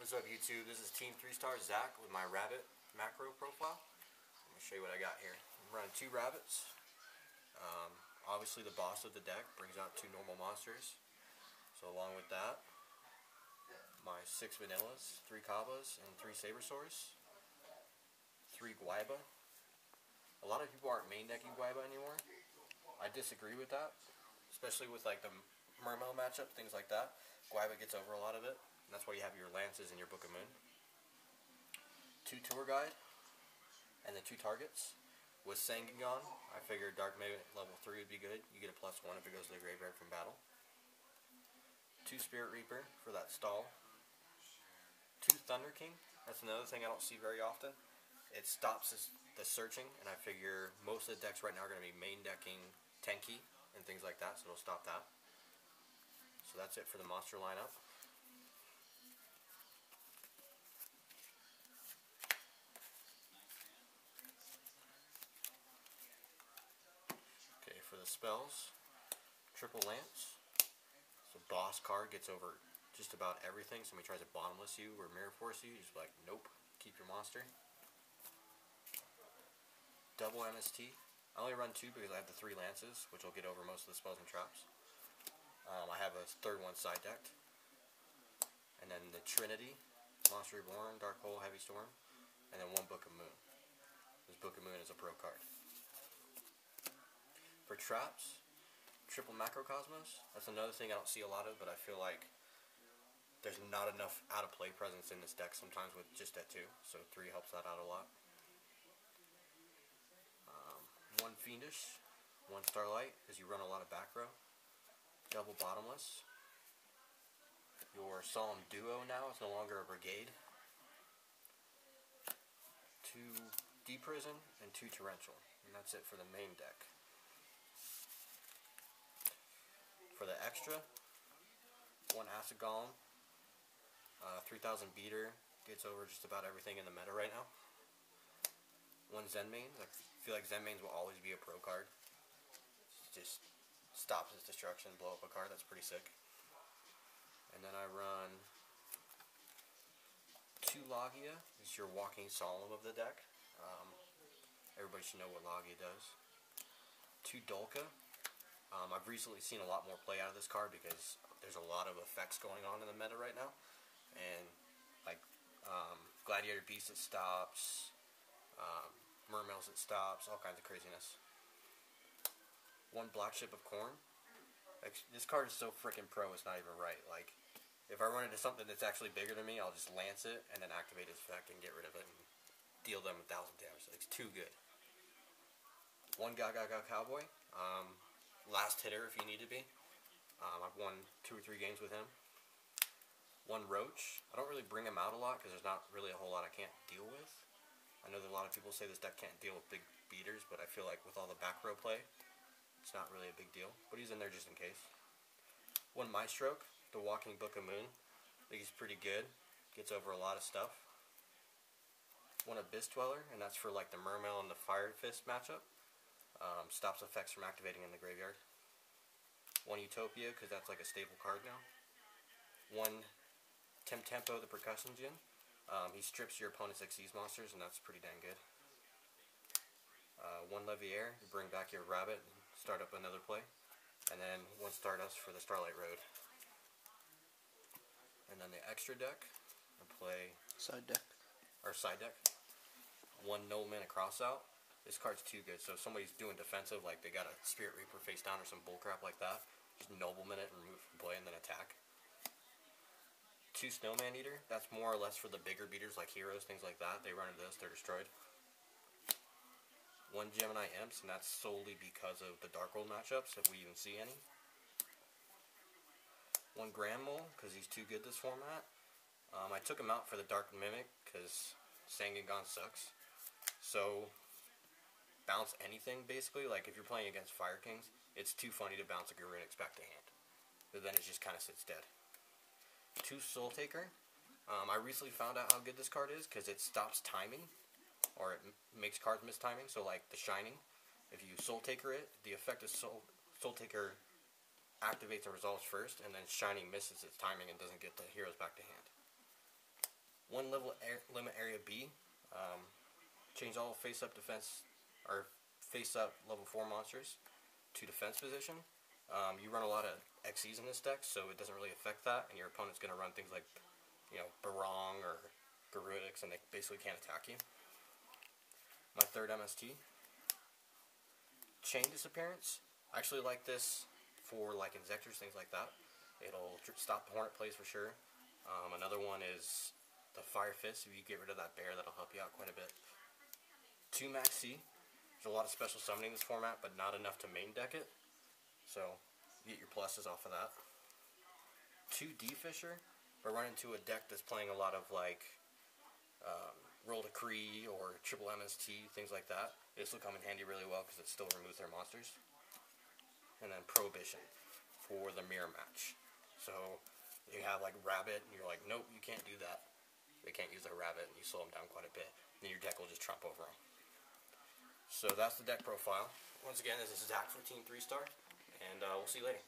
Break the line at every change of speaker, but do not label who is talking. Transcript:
What's up, YouTube? This is Team 3-Star Zach with my rabbit macro profile. I'm going to show you what I got here. I'm running 2 rabbits. Obviously the boss of the deck brings out 2 normal monsters. So along with that, my 6 vanillas, 3 Kabbas, and 3 Sabersaurs. 3 Gwaiba. A lot of people aren't main decking Gwaiba anymore. I disagree with that. Especially with like the Mermail matchup, things like that. Gwaiba gets over a lot of it. And that's why you have your Lances in your Book of Moon. 2 Tour Guide. And then 2 targets. With Sangengon, I figured Dark Magnet level 3 would be good. You get a +1 if it goes to the graveyard from battle. 2 Spirit Reaper for that stall. 2 Thunder King. That's another thing I don't see very often. It stops the searching, and I figure most of the decks right now are going to be main decking Tenki and things like that, so it'll stop that. So that's it for the monster lineup. Okay, for the spells, Triple Lance. So boss card gets over just about everything. Somebody tries to bottomless you or mirror force you, just be like, nope, keep your monster. Double MST. I only run 2 because I have the 3 Lances, which will get over most of the spells and traps. I have a third one side decked. And then the Trinity, Monster Reborn, Dark Hole, Heavy Storm, and then 1 Book of Moon. This Book of Moon is a pro card. For traps, Triple Macrocosmos. That's another thing I don't see a lot of, but I feel like there's not enough out-of-play presence in this deck sometimes with just that 2, so 3 helps that out a lot. 1 Fiendish, 1 Starlight, because you run a lot of back row. Double Bottomless. Your Solemn Duo now is no longer a brigade. 2 Deep Prison and 2 Torrential. And that's it for the main deck. For the extra, 1 Acid Golem. 3000 Beater gets over just about everything in the meta right now. 1 Zenmaines. I feel like Zenmaines will always be a pro card. It just stops its destruction, blow up a card. That's pretty sick. And then I run 2 Logia. It's your walking solemn of the deck. Everybody should know what Logia does. 2 Dolka. I've recently seen a lot more play out of this card because there's a lot of effects going on in the meta right now. And like Gladiator Beast it stops, Mermails it stops, all kinds of craziness. 1 Black Ship of Corn. This card is so freaking pro, it's not even right. Like, if I run into something that's actually bigger than me, I'll just lance it and then activate its effect and get rid of it and deal them 1,000 damage. Like, it's too good. 1 Gaga Cowboy. Last hitter if you need to be. I've won 2 or 3 games with him. 1 Roach. I don't really bring him out a lot because there's not really a whole lot I can't deal with. I know that a lot of people say this deck can't deal with big beaters, but I feel like with all the back row play, it's not really a big deal. But he's in there just in case. 1 Maestroke, the Walking Book of Moon. I think he's pretty good. Gets over a lot of stuff. 1 Abyss Dweller, and that's for like the Mermail and the Fire Fist matchup. Stops effects from activating in the graveyard. 1 Utopia, because that's like a stable card now. 1 Temtempo, the Percussion Djinn. He strips your opponent's Xyz monsters, and that's pretty dang good. 1 Leviair, you bring back your rabbit and start up another play. And then 1 Stardust for the Starlight Road. And then the extra deck, I play...
Side deck.
1 Nobleman Crossout. This card's too good, so if somebody's doing defensive, like they got a Spirit Reaper face down or some bullcrap like that, just Nobleman it and remove from play and then attack. 2 Snowman Eater. That's more or less for the bigger beaters like Heroes, things like that. They run into this, they're destroyed. 1 Gemini Imps, and that's solely because of the Dark World matchups, if we even see any. 1 Grand Mole, because he's too good this format. I took him out for the Dark Mimic, because Sangengon sucks. So, bounce anything, basically. Like, if you're playing against Fire Kings, it's too funny to bounce a Garunix back to hand. But then it just kind of sits dead. 2 Soul Taker. I recently found out how good this card is, because it stops timing. Or it makes cards miss timing, so like the Shining, if you Soul Taker it, the effect of Soul Taker activates and resolves first, and then Shining misses its timing and doesn't get the heroes back to hand. 1 level limit area B. Change all face-up defense, or face-up level 4 monsters to defense position. You run a lot of XEs in this deck, so it doesn't really affect that, and your opponent's going to run things like, Barong or Garudix, and they basically can't attack you. My third MST, Chain Disappearance. I actually like this for like Inzectors, things like that. It'll stop Hornet plays for sure. Another one is the Fire Fist. If you get rid of that bear, that'll help you out quite a bit. 2 Max C. There's a lot of special summoning in this format, but not enough to main deck it. So, you get your pluses off of that. 2 D-Fisher. If I run into a deck that's playing a lot of like Roll Decree or Triple MST, things like that, this will come in handy really well because it still removes their monsters. And then Prohibition for the mirror match. So you have like Rabbit, and you're like, nope, you can't do that. They can't use their Rabbit, and you slow them down quite a bit. Then your deck will just trump over them. So that's the deck profile. Once again, this is Zach from Team 3 Star, and we'll see you later.